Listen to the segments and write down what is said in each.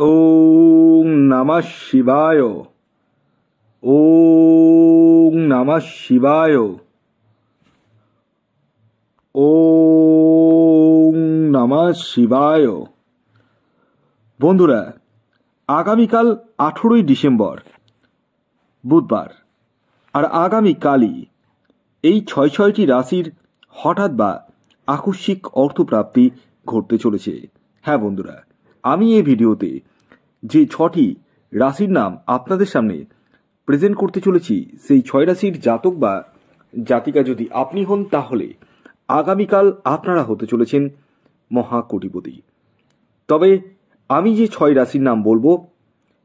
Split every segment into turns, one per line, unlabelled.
ওম নমঃ শিবায়। ওম নমঃ শিবায়। ওম নমঃ শিবায়। বন্ধুরা, আগামীকাল 18ই ডিসেম্বর বুধবার, আর আগামীকালই এই ছয়টি রাশির হঠাৎ বা আকস্মিক অর্থপ্রাপ্তি ঘটতে চলেছে। হ্যাঁ বন্ধুরা, আমি এই ভিডিওতে যে 6টি রাশির নাম আপনাদের সামনে প্রেজেন্ট করতে চলেছি, সেই 6 রাশির জাতক বা জাতিকা যদি আপনি হন, তাহলে আগামীকাল আপনারা হতে চলেছেন মহাকোটিপতি। তবে আমি যে 6 রাশির নাম বলবো,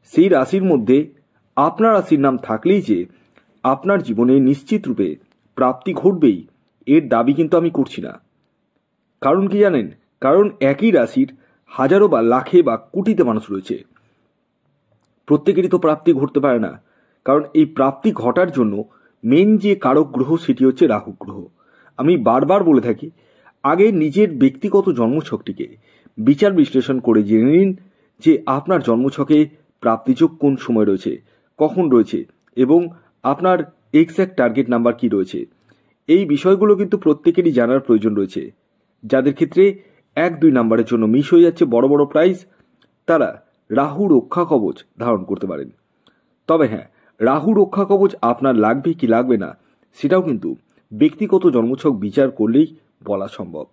সেই রাশির মধ্যে আপনার রাশির নাম থাকলেই যে আপনার জীবনে নিশ্চিত রূপে প্রাপ্তি ঘটবেই, এর দাবি কিন্তু আমি করছি না। কারণ কি জানেন? কারণ একই রাশির হাজারো বা লাখে বা কোটিতে মানুষ রয়েছে, প্রত্যেকেরই তো প্রাপ্তি ঘটতে পারে না। কারণ এই প্রাপ্তি ঘটার জন্য মেন যে কারক গ্রহ, সেটি হচ্ছে রাহু গ্রহ। আমি বারবার বলে থাকি, আগে নিজের ব্যক্তিগত জন্মছকটিকে বিচার বিশ্লেষণ করে জেনে নিন যে আপনার জন্মছকে প্রাপ্তিযোগ কোন সময় রয়েছে, কখন রয়েছে, এবং আপনার এক্স্যাক্ট টার্গেট নাম্বার কি রয়েছে। এই বিষয়গুলো কিন্তু প্রত্যেকেরই জানার প্রয়োজন রয়েছে। যাদের ক্ষেত্রে 1-2 নাম্বারের জন্য মিস হয়ে যাচ্ছে বড় বড় প্রাইজ, তারা রাহু রক্ষা কবচ ধারণ করতে পারেন। তবে হ্যাঁ, রাহু রক্ষা কবচ আপনার লাগবে কি লাগবে না, সেটাও কিন্তু ব্যক্তিগত জন্মছক বিচার করলেই বলা সম্ভব।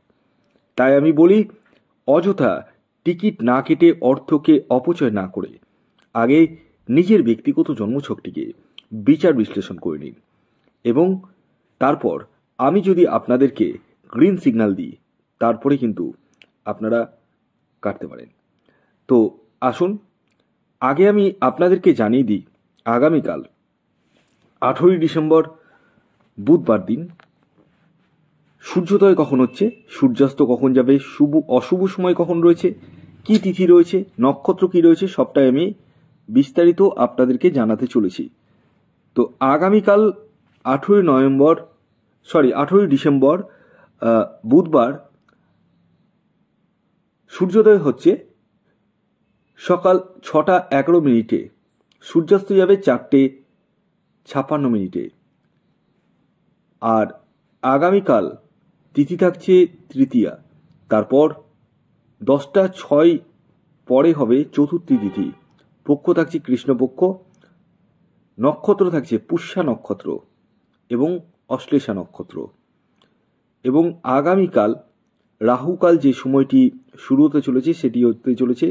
তাই আমি বলি, অযথা টিকিট না কেটে অর্থকে অপচয় না করে আগে নিজের ব্যক্তিগত জন্মছকটিকে বিচার বিশ্লেষণ করে নিন, এবং তারপর আমি যদি আপনাদেরকে গ্রিন সিগন্যাল দিই, তারপরে কিন্তু আপনারা কাটতে পারেন। তো আসুন, আগে আমি আপনাদেরকে জানিয়ে দিই আগামীকাল 18ই ডিসেম্বর বুধবার দিন সূর্যোদয় কখন হচ্ছে, সূর্যাস্ত কখন যাবে, শুভ অশুভ সময় কখন রয়েছে, কি তিথি রয়েছে, নক্ষত্র কি রয়েছে, সবটাই আমি বিস্তারিত আপনাদেরকে জানাতে চলেছি। তো আগামীকাল 18ই ডিসেম্বর বুধবার সূর্যোদয় হচ্ছে সকাল 6:11, সূর্যাস্ত যাবে 4:56। আর আগামীকাল তিথি থাকছে তৃতীয়া, তারপর 10:06 পরে হবে চতুর্থী তিথি, পক্ষ থাকছে কৃষ্ণপক্ষ, নক্ষত্র থাকছে পুষ্যা নক্ষত্র এবং অশ্লেষা নক্ষত্র। এবং আগামীকাল রাহুকাল যে সময়টি শুরু হতে চলেছে, সেটি হতে চলেছে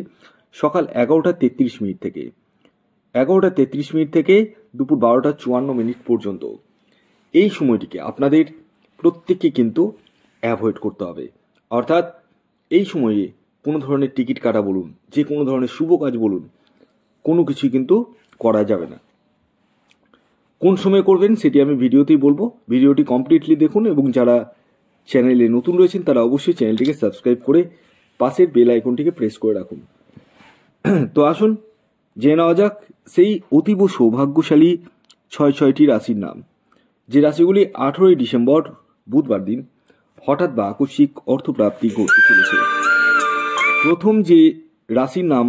সকাল 11:33 থেকে 11:33 থেকে দুপুর 12:54 পর্যন্ত। এই সময়টিকে আপনাদের প্রত্যেককে কিন্তু অ্যাভয়েড করতে হবে। অর্থাৎ এই সময়ে কোনো ধরনের টিকিট কাটা বলুন, যে কোনো ধরনের শুভ কাজ বলুন, কোনো কিছুই কিন্তু করা যাবে না। কোন সময় করবেন সেটি আমি ভিডিওতেই বলবো। ভিডিওটি কমপ্লিটলি দেখুন, এবং যারা চ্যানেলে নতুন রয়েছেন তারা অবশ্যই চ্যানেলটিকে সাবস্ক্রাইব করে পাশের বেল আইকনটিকে প্রেস করে রাখুন। তো আসুন জেনে নেওয়া যাক সেই অতীব সৌভাগ্যশালী 6টি রাশির নাম, যে রাশিগুলি 18ই ডিসেম্বর বুধবার দিন হঠাৎ বা আকস্মিক অর্থপ্রাপ্তি ঘটতে চলেছে। প্রথম যে রাশির নাম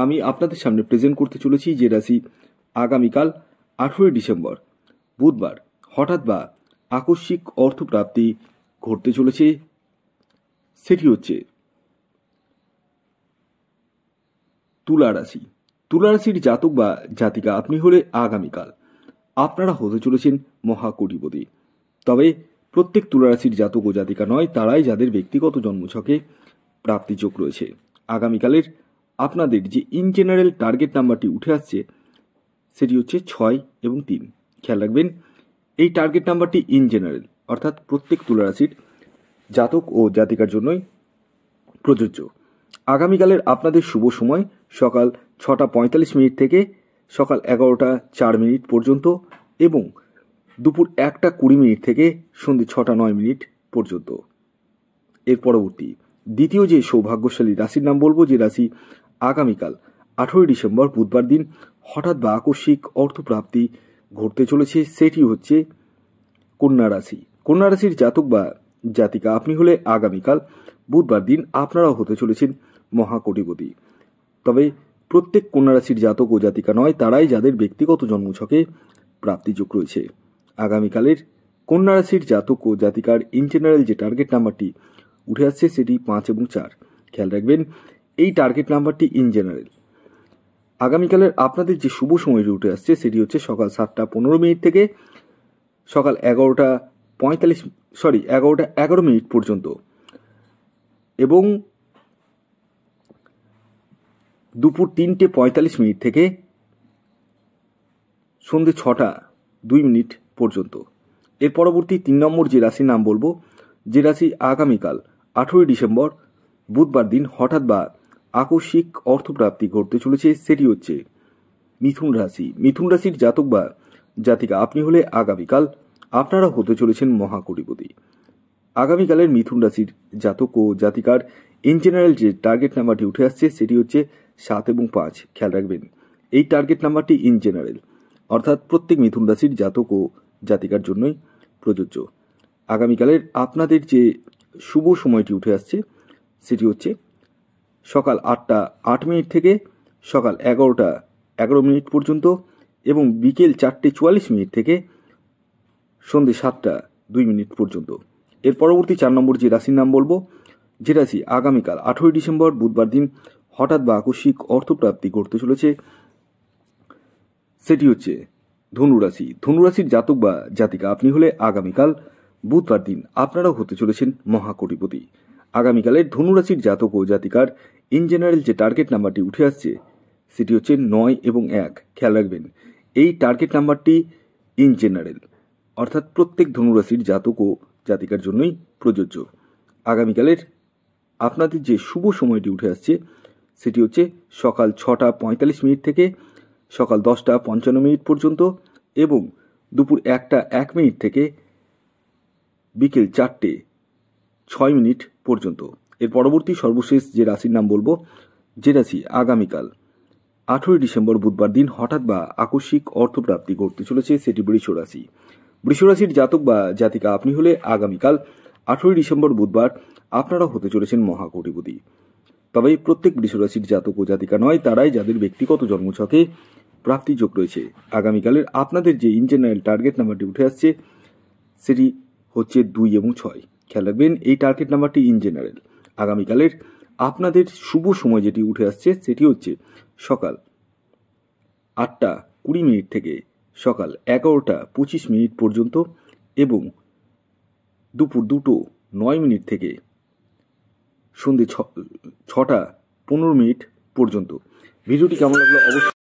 আমি আপনাদের সামনে প্রেজেন্ট করতে চলেছি, যে রাশি আগামীকাল 18ই ডিসেম্বর বুধবার হঠাৎ বা আকস্মিক অর্থপ্রাপ্তি ঘটতে চলেছে, সেটি হচ্ছে তুলা রাশি। তুলা রাশির জাতক বা জাতিকা আপনি হলে আগামীকাল আপনারা হতে চলেছেন মহাকোটিপতি। তবে প্রত্যেক তুলা রাশির জাতক ও জাতিকা নয়, তারাই যাদের ব্যক্তিগত জন্মছকে প্রাপ্তিযোগ রয়েছে। আগামীকালের আপনাদের যে ইন জেনারেল টার্গেট নাম্বারটি উঠে আসছে, সেটি হচ্ছে 6 এবং 3। খেয়াল রাখবেন, এই টার্গেট নাম্বারটি ইন জেনারেল, অর্থাৎ প্রত্যেক তুলা রাশির জাতক ও জাতিকার জন্যই প্রযোজ্য। আগামীকালের আপনাদের শুভ সময় সকাল 6:45 থেকে সকাল 11:04 পর্যন্ত, এবং দুপুর 1:20 থেকে সন্ধ্যে 6:09 পর্যন্ত। এর পরবর্তী দ্বিতীয় যে সৌভাগ্যশালী রাশির নাম বলবো, যে রাশি আগামীকাল 18ই ডিসেম্বর বুধবার দিন হঠাৎ বা আকস্মিক অর্থপ্রাপ্তি ঘটতে চলেছে, সেটি হচ্ছে কন্যা রাশি। কন্যা রাশির জাতক বা জাতিকা আপনি হলে আগামীকাল বুধবার দিন আপনারাও হতে চলেছেন মহাকোটিপতি। তবে প্রত্যেক কন্যা রাশির জাতক ও জাতিকা নয়, তারাই যাদের ব্যক্তিগত জন্মছকে প্রাপ্তিযোগ রয়েছে। আগামীকালের কন্যা রাশির জাতক ও জাতিকার ইন জেনারেল যে টার্গেট নাম্বারটি উঠে আসছে সেটি 5 এবং 4। খেয়াল রাখবেন এই টার্গেট নাম্বারটি ইন জেনারেল। আগামীকালের আপনাদের যে শুভ সময়টি উঠে আসছে সেটি হচ্ছে সকাল 7:15 থেকে সকাল 11:11 পর্যন্ত এবং দুপুর 3:45 থেকে সন্ধ্যে 6:02 পর্যন্ত। এর পরবর্তী 3 নম্বর যে রাশির নাম বলবো, যে রাশি আগামীকাল 18 ডিসেম্বর বুধবার দিন হঠাৎ বা আকস্মিক অর্থপ্রাপ্তি ঘটতে চলেছে, সেটি হচ্ছে মিথুন রাশি। মিথুন রাশির জাতক বা জাতিকা আপনি হলে আগামীকাল আপনারা হতে চলেছেন মহাকোটিপতি। আগামীকালের মিথুন রাশির জাতক ও জাতিকার ইন জেনারেল যে টার্গেট নাম্বারটি উঠে আসছে সেটি হচ্ছে 7 এবং 5। খেয়াল রাখবেন এই টার্গেট নাম্বারটি ইন জেনারেল, অর্থাৎ প্রত্যেক মিথুন রাশির জাতক ও জাতিকার জন্যই প্রযোজ্য। আগামীকালের আপনাদের যে শুভ সময়টি উঠে আসছে সেটি হচ্ছে সকাল 8:08 থেকে সকাল 11:11 পর্যন্ত এবং বিকেল 4:44 থেকে সন্ধ্যে 7:02 পর্যন্ত। এর পরবর্তী 4 নম্বর যে রাশির নাম বলবো, যে রাশি আগামীকাল 18 ডিসেম্বর বুধবার দিন হঠাৎ বা আকস্মিক অর্থপ্রাপ্তি ঘটতে চলেছে সেটি হচ্ছে ধনুরাশি। ধনুরাশির জাতক বা জাতিকা আপনি হলে আগামীকাল বুধবার দিন আপনারাও হতে চলেছেন মহাকোটিপতি। আগামীকালের ধনুরাশির জাতক ও জাতিকার ইন জেনারেল যে টার্গেট নাম্বারটি উঠে আসছে সেটি হচ্ছে 9 এবং 1। খেয়াল রাখবেন এই টার্গেট নাম্বারটি ইন জেনারেল, অর্থাৎ প্রত্যেক ধনুরাশির জাতক ও জাতিকার জন্যই প্রযোজ্য। আগামীকালের আপনাদের যে শুভ সময়টি উঠে আসছে সেটি হচ্ছে সকাল 6:45 থেকে সকাল 10:55 পর্যন্ত এবং দুপুর 1:01 থেকে বিকেল 4:06 পর্যন্ত। এর পরবর্তী সর্বশেষ যে রাশির নাম বলবো, যে রাশি আগামীকাল 18 ডিসেম্বর বুধবার দিন হঠাৎ বা আকস্মিক অর্থপ্রাপ্তি ঘটতে চলেছে সেটি বৃষ রাশি। বৃষ রাশির জাতক বা জাতিকা আপনি হলে আগামীকাল 18 ডিসেম্বর বুধবার আপনারা হতে চলেছেন মহাকোটিপতি। তবে প্রত্যেক বৃষ রাশির জাতক ও জাতিকা নয়, তারাই যাদের ব্যক্তিগত জন্মছকে প্রাপ্তিযোগ রয়েছে। আগামীকালের আপনাদের যে ইন জেনারেল টার্গেট নাম্বারটি উঠে আসছে সেটি হচ্ছে 2 এবং 6। খেয়াল রাখবেন এই টার্গেট নাম্বারটি ইন জেনারেল। আগামীকালের আপনাদের শুভ সময় যেটি উঠে আসছে সেটি হচ্ছে সকাল 8:20 থেকে সকাল 11:25 পর্যন্ত এবং দুপুর 2:09 থেকে সন্ধ্যে 6:15 পর্যন্ত। ভিডিওটি কেমন লাগলো অবশ্যই